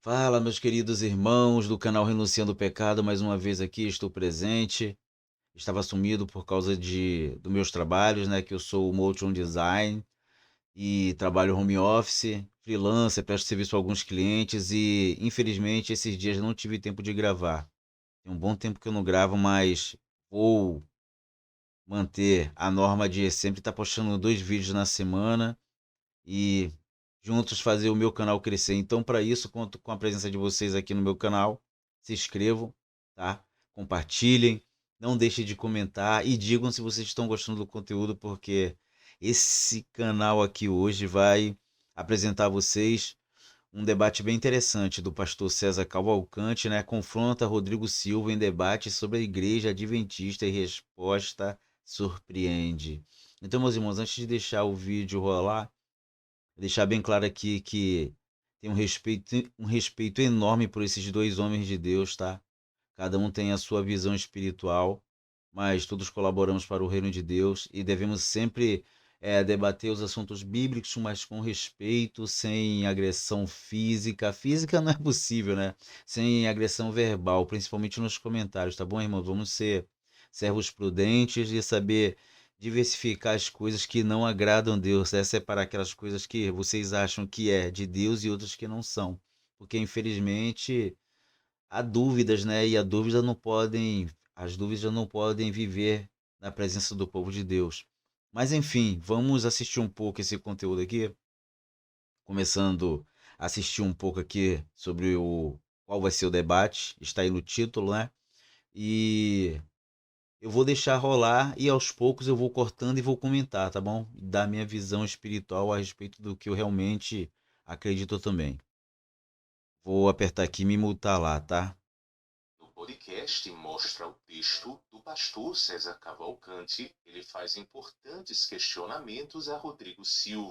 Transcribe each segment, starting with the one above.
Fala, meus queridos irmãos do canal Renunciando ao Pecado, mais uma vez aqui estou presente. Estava sumido por causa dos meus trabalhos, né? Que eu sou motion design e trabalho home office, freelancer, presto serviço a alguns clientes e infelizmente esses dias não tive tempo de gravar. Tem um bom tempo que eu não gravo, mas vou manter a norma de sempre estar postando 2 vídeos na semana e juntos fazer o meu canal crescer. Então, para isso, conto com a presença de vocês aqui no meu canal. Se inscrevam, tá? Compartilhem, não deixem de comentar e digam se vocês estão gostando do conteúdo, porque esse canal aqui hoje vai apresentar a vocês um debate bem interessante do pastor César Cavalcante, né? Confronta Rodrigo Silva em debate sobre a igreja adventista e resposta surpreende. Então, meus irmãos, antes de deixar o vídeo rolar, deixar bem claro aqui que tem um respeito enorme por esses dois homens de Deus, tá? Cada um tem a sua visão espiritual, mas todos colaboramos para o reino de Deus e devemos sempre debater os assuntos bíblicos, mas com respeito, sem agressão física. Física não é possível, né? Sem agressão verbal, principalmente nos comentários, tá bom, irmãos? Vamos ser servos prudentes e saber diversificar as coisas que não agradam a Deus, separar aquelas coisas que vocês acham que é de Deus e outras que não são. Porque infelizmente há dúvidas, né? E as dúvidas não podem viver na presença do povo de Deus. Mas enfim, vamos assistir um pouco esse conteúdo aqui, começando a assistir um pouco aqui sobre o qual vai ser o debate, está aí no título, né? E eu vou deixar rolar e aos poucos eu vou cortando e vou comentar, tá bom? Dar minha visão espiritual a respeito do que eu realmente acredito também. Vou apertar aqui e me mutar lá, tá? No podcast mostra o texto do pastor César Cavalcante. Ele faz importantes questionamentos a Rodrigo Silva,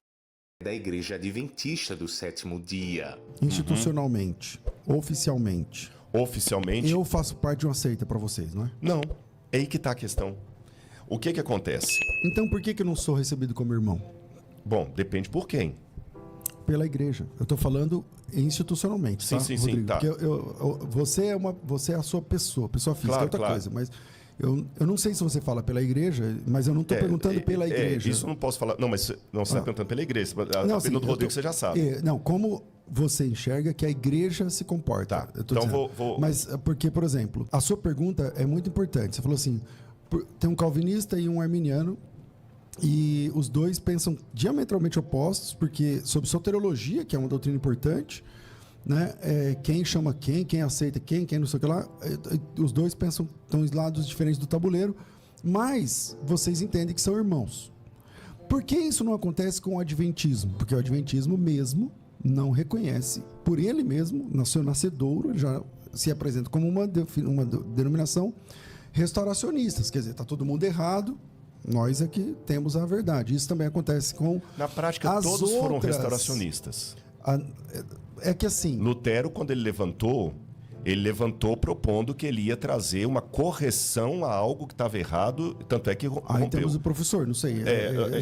da Igreja Adventista do Sétimo Dia. Institucionalmente, oficialmente. Oficialmente, Eu faço parte de uma seita para vocês, não é? não. É aí que está a questão. O que acontece? Então por que eu não sou recebido como irmão? Bom, depende por quem. Pela igreja. Eu tô falando institucionalmente, Sim, tá, sim, Rodrigo? tá. Porque você é a sua pessoa física Claro, é outra claro. coisa, mas eu não sei se você fala pela igreja, mas eu não tô perguntando pela igreja. Isso eu não posso falar. Não, mas não, você está perguntando pela igreja. Não, A assim, do eu Rodrigo tô- você já sabe. Não, como você enxerga que a igreja se comporta. Tá, Eu tô então dizendo. vou- Mas porque, por exemplo, a sua pergunta é muito importante. Você falou assim, tem um calvinista e um arminiano, e os dois pensam diametralmente opostos, porque sobre soteriologia, que é uma doutrina importante, né? Quem chama quem aceita quem não sei o que lá, os dois pensam, estão em lados diferentes do tabuleiro, mas vocês entendem que são irmãos. Por que isso não acontece com o adventismo? Porque o adventismo mesmo não reconhece, por ele mesmo, no seu nascedouro, ele já se apresenta como uma denominação restauracionista, quer dizer, está todo mundo errado, nós aqui temos a verdade. Isso também acontece com Na prática, as todos foram outras. restauracionistas. A- É que assim, Lutero, quando ele levantou propondo que ele ia trazer uma correção a algo que estava errado, tanto é que aí rompeu. temos o professor, não sei,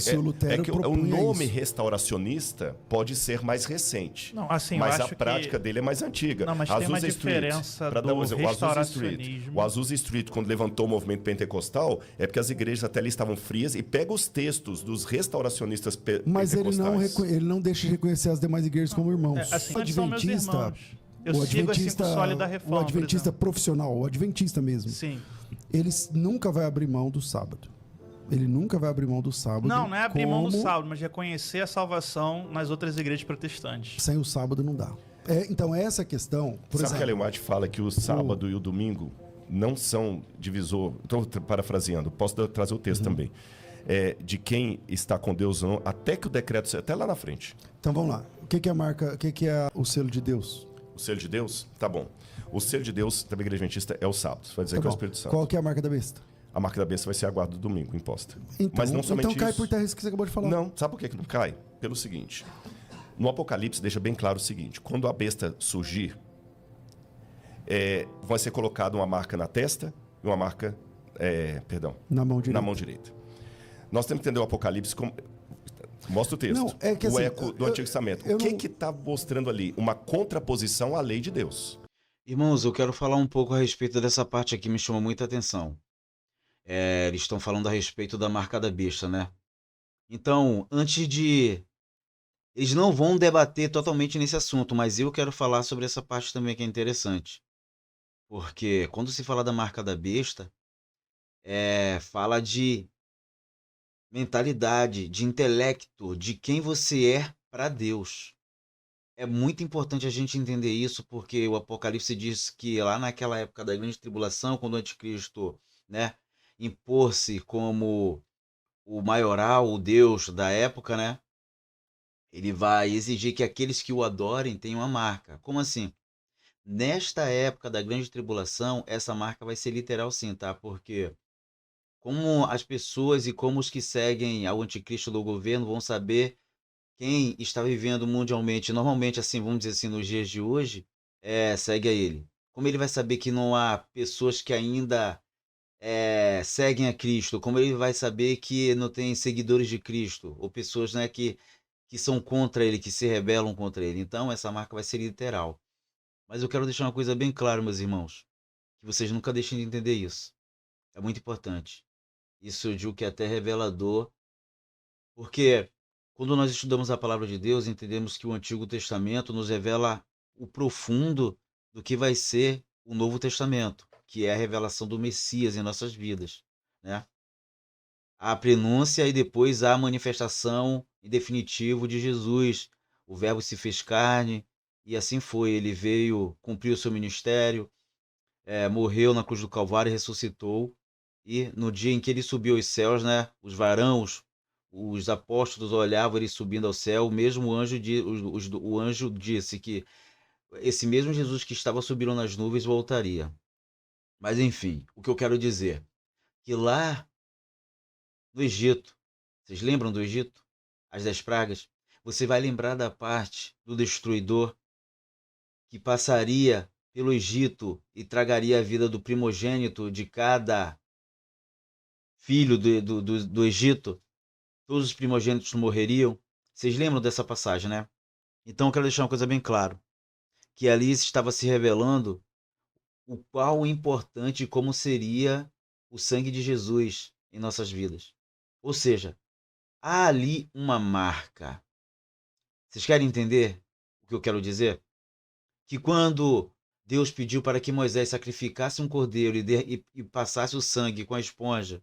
se o Lutero que o propunha nome isso. restauracionista pode ser mais recente. Não, assim, eu mas a acho prática que- dele é mais antiga. Não, mas tem uma Azusa Street, diferença pra dar um do exemplo, o Azusa restauracionismo. O Azusa Street, quando levantou o movimento pentecostal, é porque as igrejas até ali estavam frias e pega os textos dos restauracionistas Mas ele pentecostais. não deixa de reconhecer as demais igrejas como irmãos. assim, o eles são meus adventista, irmãos. Eu sigo assim com o Sólida Reforma, o adventista por profissional, o adventista mesmo, Sim. ele nunca vai abrir mão do sábado. Ele nunca vai abrir mão do sábado. Não é abrir mão do como sábado, mas reconhecer a salvação nas outras igrejas protestantes. Sem o sábado não dá. Então essa questão, por Sabe que a exemplo, Ellen White fala que o sábado e o domingo não são divisor. Estou parafraseando, posso trazer o texto também. De quem está com Deus ou não, até que o decreto até lá na frente. então vamos lá. O que é a marca? O que é o selo de Deus? O selo de Deus? Tá bom. O selo de Deus da Igreja Adventista é o sábado. Você vai dizer Tá que é o bom. Espírito Santo. Qual que é a marca da besta? A marca da besta vai ser a guarda do domingo, imposta. Então, Mas não somente então cai isso. por terra isso que você acabou de falar. Não, sabe por que não cai? Pelo seguinte. No Apocalipse deixa bem claro o seguinte. Quando a besta surgir, vai ser colocada uma marca na testa e uma marca, Na mão direita. na mão direita. Nós temos que entender o Apocalipse como... Mostra o texto. Não, é que o assim, eco do Antigo Testamento. eu O que não- que está mostrando ali? Uma contraposição à lei de Deus. Irmãos, eu quero falar um pouco a respeito dessa parte aqui, me chamou muita atenção. Eles estão falando a respeito da marca da besta, né? Então, antes de. Eles não vão debater totalmente nesse assunto, mas eu quero falar sobre essa parte também que é interessante. Porque quando se fala da marca da besta, fala de mentalidade, de intelecto, de quem você é para Deus. É muito importante a gente entender isso, porque o Apocalipse diz que lá naquela época da grande tribulação, quando o anticristo, né, impor-se como o maioral, o Deus da época, né, ele vai exigir que aqueles que o adorem tenham uma marca. Como assim? Nesta época da grande tribulação, essa marca vai ser literal sim, tá? Porque como as pessoas e como os que seguem ao anticristo do governo vão saber quem está vivendo mundialmente, normalmente assim, vamos dizer assim, nos dias de hoje, segue a ele. Como ele vai saber que não há pessoas que ainda seguem a Cristo? Como ele vai saber que não tem seguidores de Cristo? Ou pessoas, né, que são contra ele, que se rebelam contra ele? Então, essa marca vai ser literal. Mas eu quero deixar uma coisa bem clara, meus irmãos, que vocês nunca deixem de entender isso. É muito importante. Isso eu digo que é até revelador, porque quando nós estudamos a palavra de Deus, entendemos que o Antigo Testamento nos revela o profundo do que vai ser o Novo Testamento, que é a revelação do Messias em nossas vidas, né? A prenúncia e depois a manifestação em definitivo de Jesus. O Verbo se fez carne e assim foi. Ele veio cumprir o seu ministério, morreu na cruz do Calvário e ressuscitou. E no dia em que ele subiu aos céus, né, os varãos, os apóstolos olhavam ele subindo ao céu. O mesmo anjo, o anjo disse que esse mesmo Jesus que estava subindo nas nuvens voltaria. Mas enfim, o que eu quero dizer, que lá no Egito, vocês lembram do Egito? As 10 pragas? Você vai lembrar da parte do destruidor que passaria pelo Egito e tragaria a vida do primogênito de cada filho do Egito. Todos os primogênitos morreriam. Vocês lembram dessa passagem, né? Então eu quero deixar uma coisa bem claro, que ali estava se revelando o qual importante e como seria o sangue de Jesus em nossas vidas. Ou seja, há ali uma marca. Vocês querem entender o que eu quero dizer? Que quando Deus pediu para que Moisés sacrificasse um cordeiro e passasse o sangue com a esponja,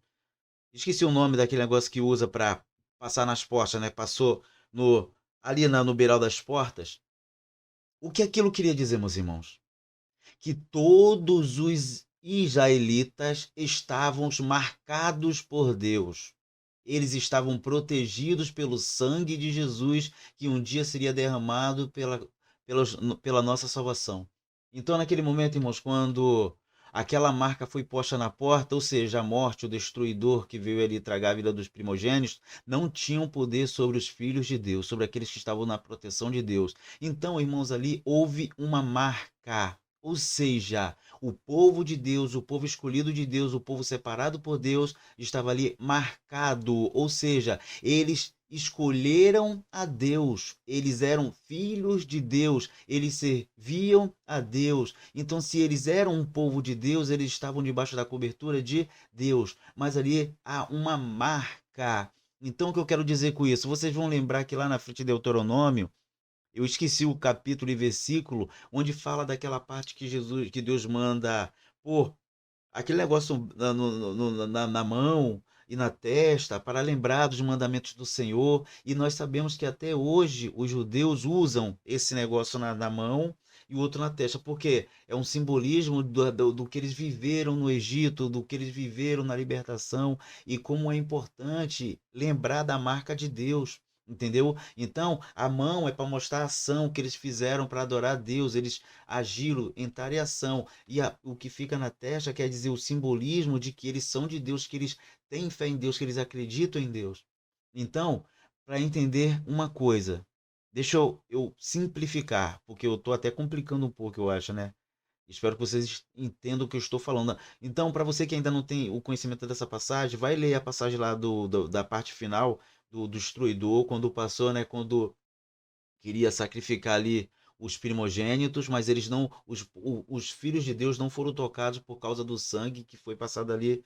esqueci o nome daquele negócio que usa para passar nas portas, né? Passou no beiral das portas. O que aquilo queria dizer, meus irmãos? Que todos os israelitas estavam marcados por Deus. Eles estavam protegidos pelo sangue de Jesus, que um dia seria derramado pela nossa salvação. Então, naquele momento, irmãos, quando aquela marca foi posta na porta, ou seja, a morte, o destruidor que veio ali tragar a vida dos primogênitos, não tinham poder sobre os filhos de Deus, sobre aqueles que estavam na proteção de Deus. Então, irmãos, ali houve uma marca. Ou seja, o povo de Deus, o povo escolhido de Deus, o povo separado por Deus, estava ali marcado. Ou seja, eles escolheram a Deus, eles eram filhos de Deus, eles serviam a Deus. Então, se eles eram um povo de Deus, eles estavam debaixo da cobertura de Deus. Mas ali há uma marca. Então, o que eu quero dizer com isso? Vocês vão lembrar que lá na frente de Deuteronômio, eu esqueci o capítulo e versículo onde fala daquela parte que Deus manda pôr aquele negócio na mão e na testa para lembrar dos mandamentos do Senhor. E nós sabemos que até hoje os judeus usam esse negócio na mão e o outro na testa, porque é um simbolismo do que eles viveram no Egito, do que eles viveram na libertação e como é importante lembrar da marca de Deus. Entendeu? Então, a mão é para mostrar a ação que eles fizeram para adorar a Deus, eles agiram, entraram em ação. E o que fica na testa quer dizer o simbolismo de que eles são de Deus, que eles têm fé em Deus, que eles acreditam em Deus. Então, para entender uma coisa, deixa eu simplificar, porque eu estou até complicando um pouco, eu acho, né? Espero que vocês entendam o que eu estou falando. Então, para você que ainda não tem o conhecimento dessa passagem, vai ler a passagem lá da parte final, do destruidor, quando passou, né, quando queria sacrificar ali os primogênitos, mas eles não, os filhos de Deus não foram tocados por causa do sangue que foi passado ali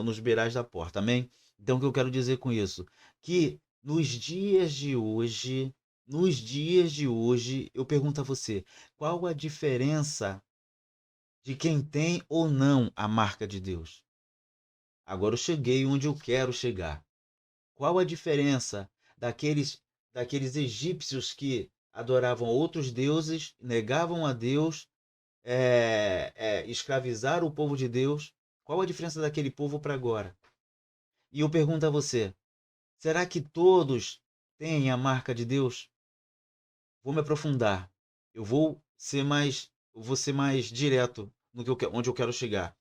nos beirais da porta, amém? Então o que eu quero dizer com isso? Que nos dias de hoje, eu pergunto a você, qual a diferença de quem tem ou não a marca de Deus? Agora eu cheguei onde eu quero chegar. Qual a diferença daqueles egípcios que adoravam outros deuses, negavam a Deus, escravizaram o povo de Deus? Qual a diferença daquele povo para agora? E eu pergunto a você, será que todos têm a marca de Deus? Vou me aprofundar. Eu vou ser mais direto no onde eu quero chegar.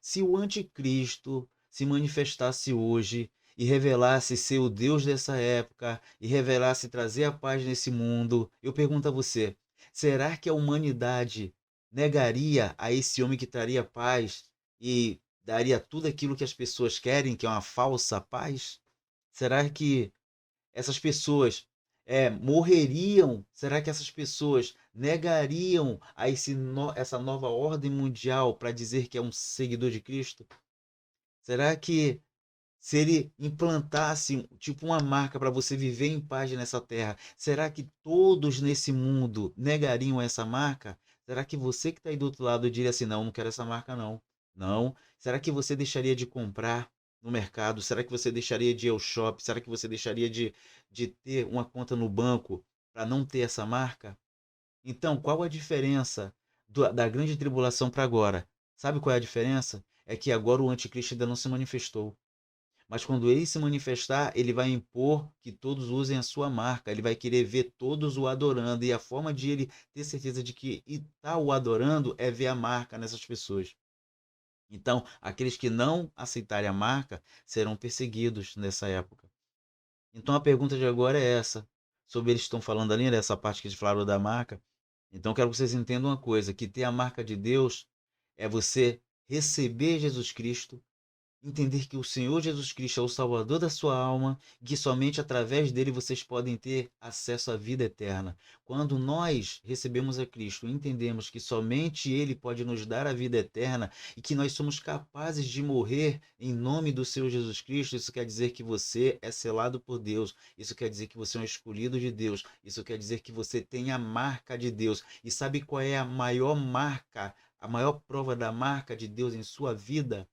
Se o anticristo se manifestasse hoje e revelasse ser o Deus dessa época e revelasse trazer a paz nesse mundo, eu pergunto a você, será que a humanidade negaria a esse homem que traria paz e daria tudo aquilo que as pessoas querem, que é uma falsa paz? Será que essas pessoas morreriam? Será que essas pessoas negariam essa nova ordem mundial para dizer que é um seguidor de Cristo? Será que se ele implantasse tipo uma marca para você viver em paz nessa terra, será que todos nesse mundo negariam essa marca? Será que você que está aí do outro lado diria assim, não, não quero essa marca não? Não. Será que você deixaria de comprar no mercado? Será que você deixaria de ir ao shopping? Será que você deixaria de ter uma conta no banco para não ter essa marca? Então, qual a diferença da grande tribulação para agora? Sabe qual é a diferença? É que agora o anticristo ainda não se manifestou. Mas quando ele se manifestar, ele vai impor que todos usem a sua marca. Ele vai querer ver todos o adorando. E a forma de ele ter certeza de que está o adorando é ver a marca nessas pessoas. Então, aqueles que não aceitarem a marca serão perseguidos nessa época. Então, a pergunta de agora é essa. Sobre eles estão falando ali, nessa parte que eles falaram da marca. Então, quero que vocês entendam uma coisa, que ter a marca de Deus é você receber Jesus Cristo, entender que o Senhor Jesus Cristo é o Salvador da sua alma, e que somente através dele vocês podem ter acesso à vida eterna. Quando nós recebemos a Cristo, entendemos que somente ele pode nos dar a vida eterna e que nós somos capazes de morrer em nome do Senhor Jesus Cristo, isso quer dizer que você é selado por Deus, isso quer dizer que você é um escolhido de Deus, isso quer dizer que você tem a marca de Deus. E sabe qual é a maior marca, a maior prova da marca de Deus em sua vida?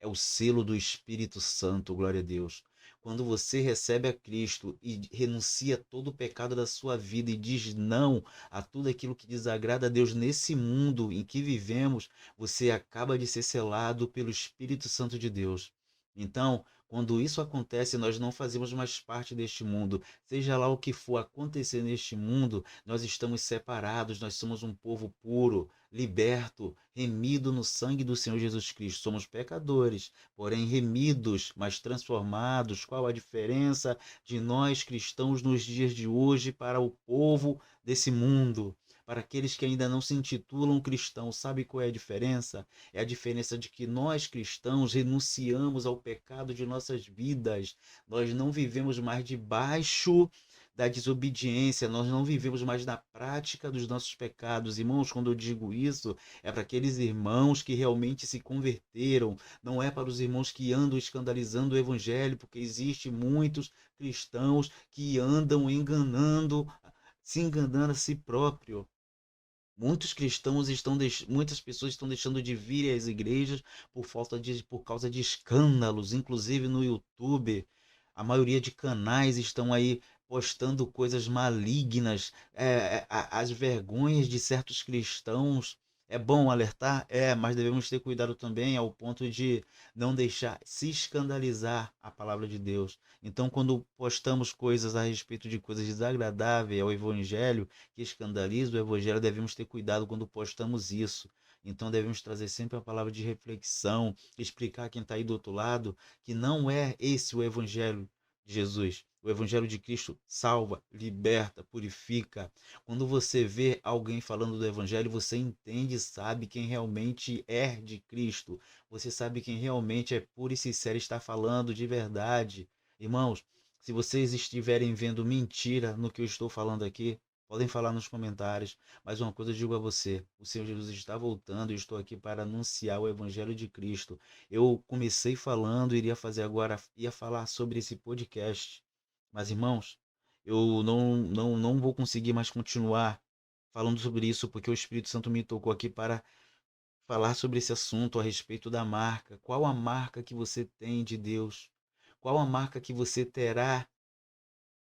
É o selo do Espírito Santo, glória a Deus. Quando você recebe a Cristo e renuncia todo o pecado da sua vida e diz não a tudo aquilo que desagrada a Deus nesse mundo em que vivemos, você acaba de ser selado pelo Espírito Santo de Deus. Então, quando isso acontece, nós não fazemos mais parte deste mundo. Seja lá o que for acontecer neste mundo, nós estamos separados, nós somos um povo puro, liberto, remido no sangue do Senhor Jesus Cristo. Somos pecadores, porém remidos, mas transformados. Qual a diferença de nós cristãos nos dias de hoje para o povo desse mundo? Para aqueles que ainda não se intitulam cristãos, sabe qual é a diferença? É a diferença de que nós cristãos renunciamos ao pecado de nossas vidas. Nós não vivemos mais debaixo da desobediência, nós não vivemos mais na prática dos nossos pecados. Irmãos, quando eu digo isso, é para aqueles irmãos que realmente se converteram, não é para os irmãos que andam escandalizando o evangelho, porque existe muitos cristãos que andam se enganando a si próprio. Muitas pessoas estão deixando de vir às igrejas por causa de escândalos, inclusive no YouTube. A maioria de canais estão aí postando coisas malignas, as vergonhas de certos cristãos. É bom alertar? É, mas devemos ter cuidado também ao ponto de não deixar se escandalizar a palavra de Deus. Então, quando postamos coisas a respeito de coisas desagradáveis ao Evangelho, que escandaliza o Evangelho, devemos ter cuidado quando postamos isso. Então, devemos trazer sempre a palavra de reflexão, explicar a quem está aí do outro lado que não é esse o Evangelho de Jesus. O Evangelho de Cristo salva, liberta, purifica. Quando você vê alguém falando do Evangelho, você entende e sabe quem realmente é de Cristo. Você sabe quem realmente é puro e sincero e está falando de verdade. Irmãos, Se vocês estiverem vendo mentira no que eu estou falando aqui, podem falar nos comentários. Mas uma coisa eu digo a você: o Senhor Jesus está voltando e estou aqui para anunciar o Evangelho de Cristo. Eu comecei falando, iria fazer agora, ia falar sobre esse podcast. Mas, irmãos, eu não vou conseguir mais continuar falando sobre isso, porque o Espírito Santo me tocou aqui para falar sobre esse assunto a respeito da marca. Qual a marca que você tem de Deus? Qual a marca que você terá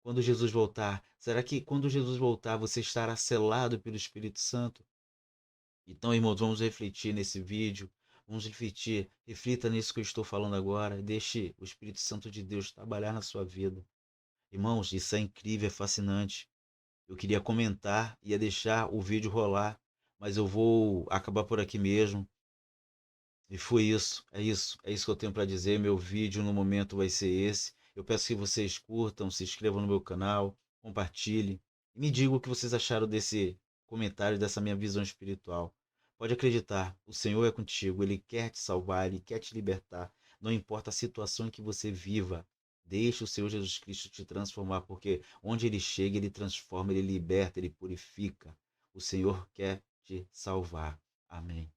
quando Jesus voltar? Será que quando Jesus voltar você estará selado pelo Espírito Santo? Então, irmãos, vamos refletir nesse vídeo, vamos refletir, reflita nisso que eu estou falando agora, deixe o Espírito Santo de Deus trabalhar na sua vida. Irmãos, isso é incrível, é fascinante. Eu queria comentar, ia deixar o vídeo rolar, mas eu vou acabar por aqui mesmo. E foi isso, é isso que eu tenho para dizer. Meu vídeo no momento vai ser esse. Eu peço que vocês curtam, se inscrevam no meu canal, compartilhem e me digam o que vocês acharam desse comentário, dessa minha visão espiritual. Pode acreditar, o Senhor é contigo, Ele quer te salvar, Ele quer te libertar. Não importa a situação em que você viva, deixe o Senhor Jesus Cristo te transformar, porque onde Ele chega, Ele transforma, Ele liberta, Ele purifica. O Senhor quer te salvar. Amém.